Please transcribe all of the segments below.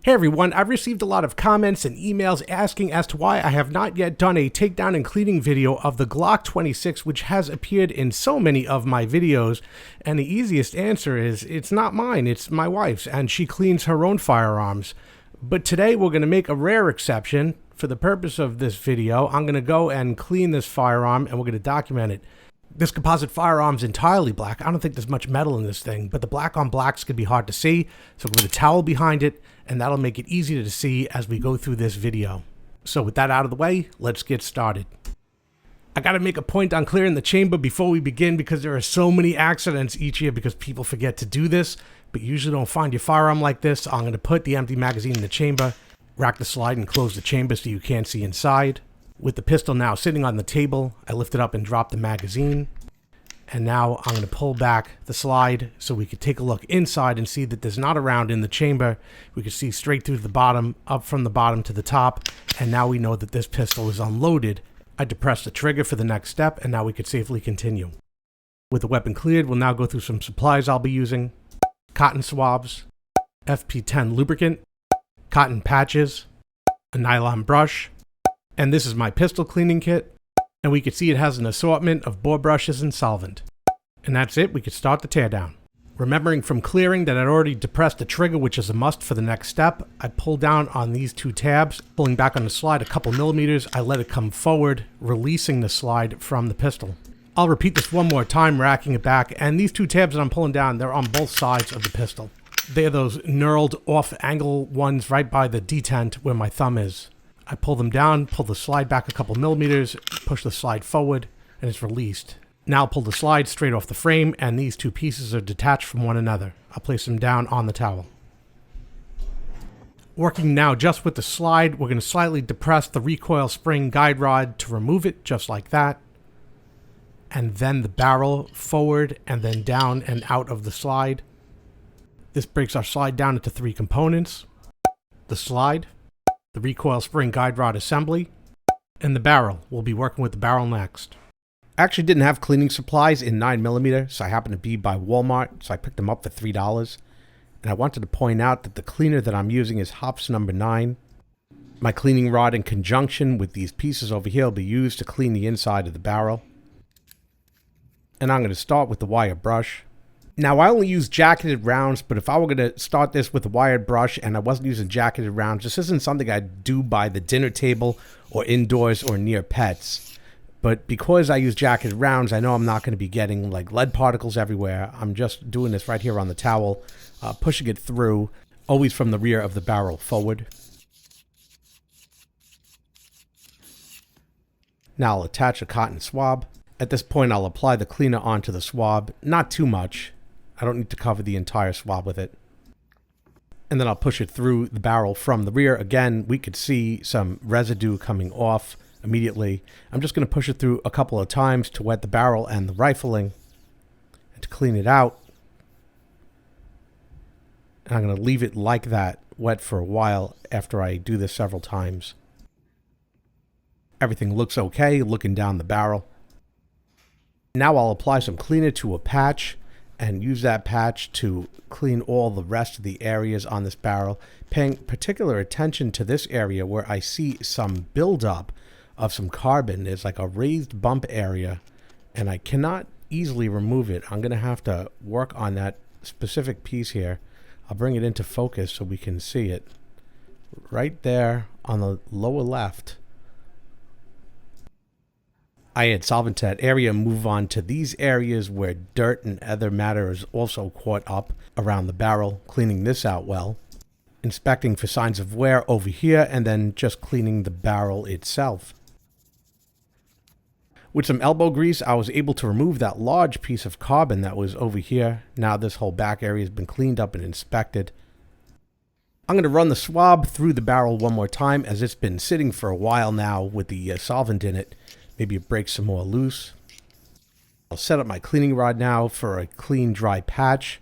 Hey everyone, I've received a lot of comments and emails asking as to why I have not yet done a takedown and cleaning video of the Glock 26, which has appeared in so many of my videos. And the easiest answer is, it's not mine, it's my wife's, and she cleans her own firearms. But today we're going to make a rare exception. For the purpose of this video, I'm going to go and clean this firearm and we're going to document it. This composite firearm's entirely black. I don't think there's much metal in this thing, but the black on blacks could be hard to see. So we'll put a towel behind it, and that'll make it easier to see as we go through this video. So with that out of the way, let's get started. I gotta make a point on clearing the chamber before we begin because there are so many accidents each year because people forget to do this, but you usually don't find your firearm like this. I'm gonna put the empty magazine in the chamber, rack the slide and close the chamber so you can't see inside. With the pistol now sitting on the table, I lift it up and drop the magazine. And now I'm going to pull back the slide so we can take a look inside and see that there's not a round in the chamber. We can see straight through the bottom, up from the bottom to the top. And now we know that this pistol is unloaded. I depress the trigger for the next step, and now we can safely continue. With the weapon cleared, we'll now go through some supplies I'll be using. Cotton swabs, FP10 lubricant, cotton patches, a nylon brush, and this is my pistol cleaning kit, and we can see it has an assortment of bore brushes and solvent. And that's it, we could start the teardown. Remembering from clearing that I'd already depressed the trigger, which is a must for the next step, I pull down on these two tabs, pulling back on the slide a couple millimeters, I let it come forward, releasing the slide from the pistol. I'll repeat this one more time, racking it back, and these two tabs that I'm pulling down, they're on both sides of the pistol. They're those knurled off-angle ones right by the detent where my thumb is. I pull them down, pull the slide back a couple millimeters, push the slide forward, and it's released. Now I'll pull the slide straight off the frame, and these two pieces are detached from one another. I'll place them down on the towel. Working now just with the slide, we're going to slightly depress the recoil spring guide rod to remove it, just like that. And then the barrel forward and then down and out of the slide. This breaks our slide down into three components: the slide, the recoil spring guide rod assembly, and the barrel. We'll be working with the barrel next. I actually didn't have cleaning supplies in 9mm, so I happened to be by Walmart, so I picked them up for $3. And I wanted to point out that the cleaner that I'm using is Hops number 9. My cleaning rod in conjunction with these pieces over here will be used to clean the inside of the barrel. And I'm going to start with the wire brush. Now, I only use jacketed rounds, but if I were going to start this with a wired brush and I wasn't using jacketed rounds, this isn't something I'd do by the dinner table or indoors or near pets. But because I use jacketed rounds, I know I'm not going to be getting like lead particles everywhere. I'm just doing this right here on the towel, pushing it through, always from the rear of the barrel forward. Now I'll attach a cotton swab. At this point, I'll apply the cleaner onto the swab, not too much. I don't need to cover the entire swab with it. And then I'll push it through the barrel from the rear. Again, we could see some residue coming off immediately. I'm just going to push it through a couple of times to wet the barrel and the rifling and to clean it out. And I'm going to leave it like that, wet for a while after I do this several times. Everything looks okay, looking down the barrel. Now I'll apply some cleaner to a patch and use that patch to clean all the rest of the areas on this barrel, paying particular attention to this area where I see some buildup of some carbon. There's like a raised bump area, and I cannot easily remove it. I'm going to have to work on that specific piece here. I'll bring it into focus so we can see it. Right there on the lower left. I add solvent to that area and move on to these areas where dirt and other matter is also caught up around the barrel, cleaning this out well, inspecting for signs of wear over here, and then just cleaning the barrel itself. With some elbow grease, I was able to remove that large piece of carbon that was over here. Now this whole back area has been cleaned up and inspected. I'm going to run the swab through the barrel one more time as it's been sitting for a while now with the solvent in it. Maybe it breaks some more loose. I'll set up my cleaning rod now for a clean, dry patch.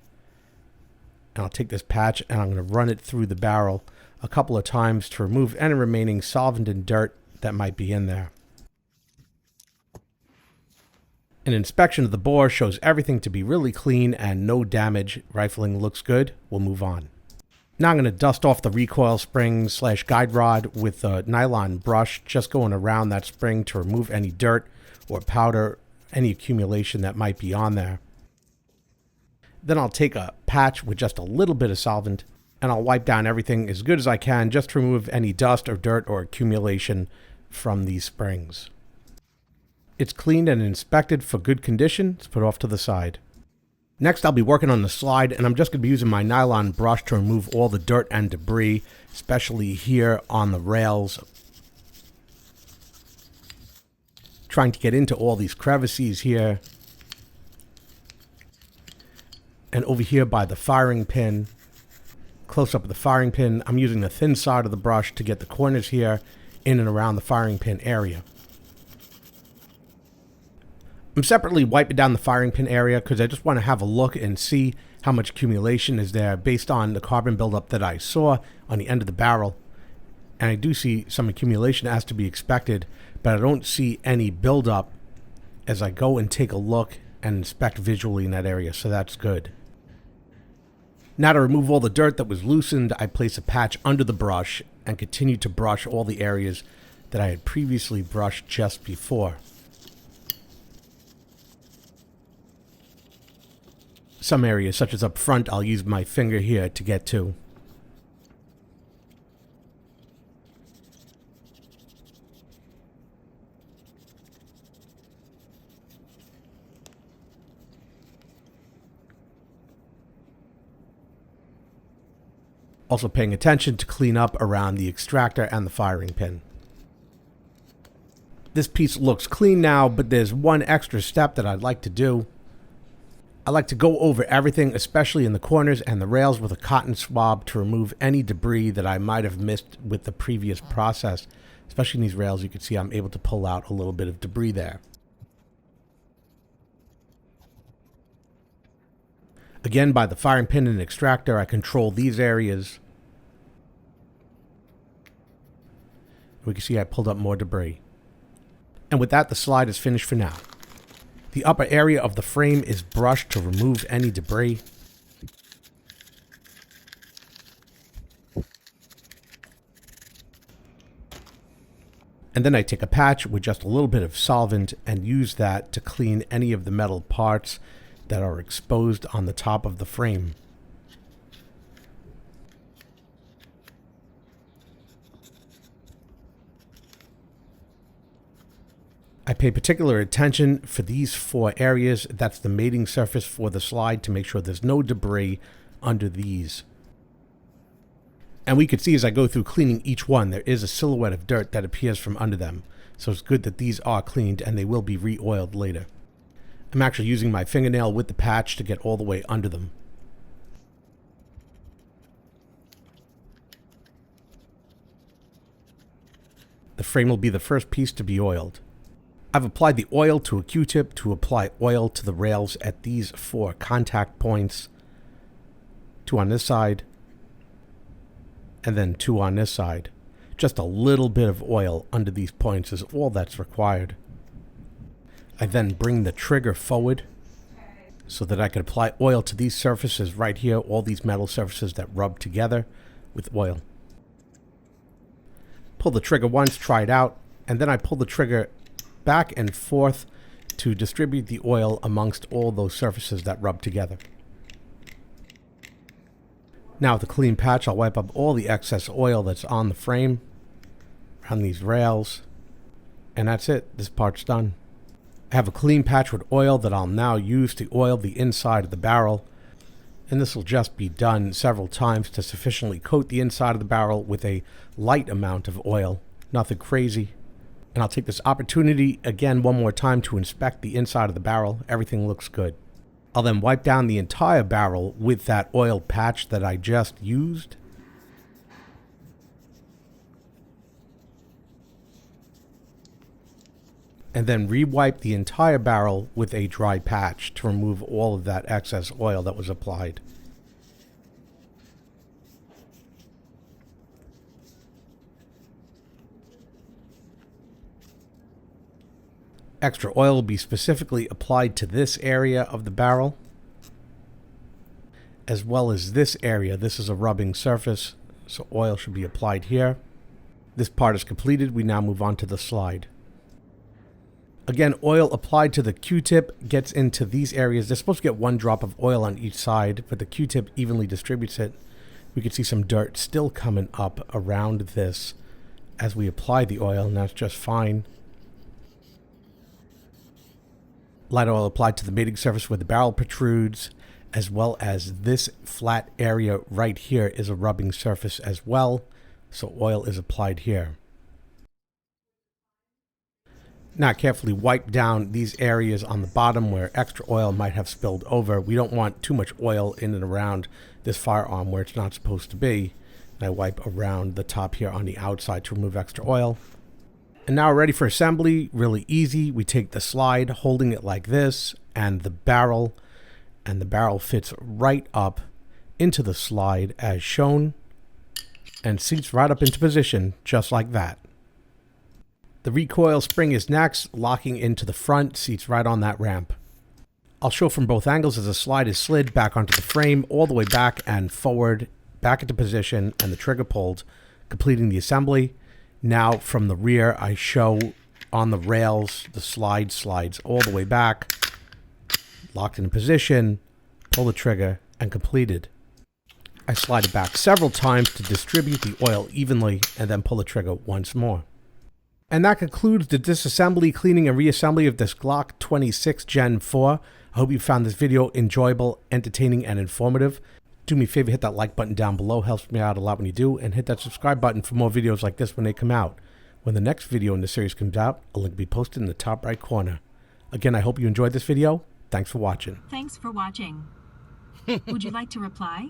And I'll take this patch and I'm going to run it through the barrel a couple of times to remove any remaining solvent and dirt that might be in there. An inspection of the bore shows everything to be really clean and no damage. Rifling looks good. We'll move on. Now I'm going to dust off the recoil spring / guide rod with a nylon brush, just going around that spring to remove any dirt or powder, any accumulation that might be on there. Then I'll take a patch with just a little bit of solvent and I'll wipe down everything as good as I can just to remove any dust or dirt or accumulation from these springs. It's cleaned and inspected for good condition. It's put off to the side. Next, I'll be working on the slide, and I'm just going to be using my nylon brush to remove all the dirt and debris, especially here on the rails. Trying to get into all these crevices here. And over here by the firing pin, close up of the firing pin, I'm using the thin side of the brush to get the corners here in and around the firing pin area. I'm separately wiping down the firing pin area because I just want to have a look and see how much accumulation is there based on the carbon buildup that I saw on the end of the barrel. And I do see some accumulation as to be expected, but I don't see any buildup as I go and take a look and inspect visually in that area, so that's good. Now to remove all the dirt that was loosened, I place a patch under the brush and continue to brush all the areas that I had previously brushed just before. Some areas, such as up front, I'll use my finger here to get to. Also paying attention to clean up around the extractor and the firing pin. This piece looks clean now, but there's one extra step that I'd like to do. I like to go over everything, especially in the corners and the rails, with a cotton swab to remove any debris that I might have missed with the previous process. Especially in these rails, you can see I'm able to pull out a little bit of debris there. Again, by the firing pin and extractor, I control these areas. We can see I pulled up more debris. And with that, the slide is finished for now. The upper area of the frame is brushed to remove any debris. And then I take a patch with just a little bit of solvent and use that to clean any of the metal parts that are exposed on the top of the frame. I pay particular attention for these 4 areas. That's the mating surface for the slide, to make sure there's no debris under these. And we can see as I go through cleaning each one, there is a silhouette of dirt that appears from under them. So it's good that these are cleaned and they will be re-oiled later. I'm actually using my fingernail with the patch to get all the way under them. The frame will be the first piece to be oiled. I've applied the oil to a Q-tip to apply oil to the rails at these 4 contact points. 2 on this side, and then 2 on this side. Just a little bit of oil under these points is all that's required. I then bring the trigger forward so that I can apply oil to these surfaces right here, all these metal surfaces that rub together with oil. Pull the trigger once, try it out, and then I pull the trigger back and forth to distribute the oil amongst all those surfaces that rub together. Now with a clean patch, I'll wipe up all the excess oil that's on the frame, around these rails, and that's it. This part's done. I have a clean patch with oil that I'll now use to oil the inside of the barrel, and this will just be done several times to sufficiently coat the inside of the barrel with a light amount of oil, nothing crazy. And I'll take this opportunity again one more time to inspect the inside of the barrel. Everything looks good. I'll then wipe down the entire barrel with that oil patch that I just used. And then re-wipe the entire barrel with a dry patch to remove all of that excess oil that was applied. Extra oil will be specifically applied to this area of the barrel. as well as this area. This is a rubbing surface, so oil should be applied here. This part is completed. We now move on to the slide. Again, oil applied to the Q-tip gets into these areas. They're supposed to get 1 drop of oil on each side, but the Q-tip evenly distributes it. We can see some dirt still coming up around this as we apply the oil, and that's just fine. Light oil applied to the mating surface where the barrel protrudes, as well as this flat area right here is a rubbing surface as well, so oil is applied here. Now carefully wipe down these areas on the bottom where extra oil might have spilled over. We don't want too much oil in and around this firearm where it's not supposed to be. And I wipe around the top here on the outside to remove extra oil. And now we're ready for assembly. Really easy. We take the slide, holding it like this, and the barrel fits right up into the slide as shown and seats right up into position just like that. The recoil spring is next, locking into the front, seats right on that ramp. I'll show from both angles as the slide is slid back onto the frame, all the way back and forward, back into position, and the trigger pulled, completing the assembly. Now from the rear, I show on the rails, the slide slides all the way back, locked in position, pull the trigger, and completed. I slide it back several times to distribute the oil evenly, and then pull the trigger once more. And that concludes the disassembly, cleaning, and reassembly of this Glock 26 Gen 4. I hope you found this video enjoyable, entertaining, and informative. Do me a favor, hit that like button down below. Helps me out a lot when you do. And hit that subscribe button for more videos like this when they come out. When the next video in the series comes out, a link will be posted in the top right corner. Again, I hope you enjoyed this video. Thanks for watching. Thanks for watching. Would you like to reply?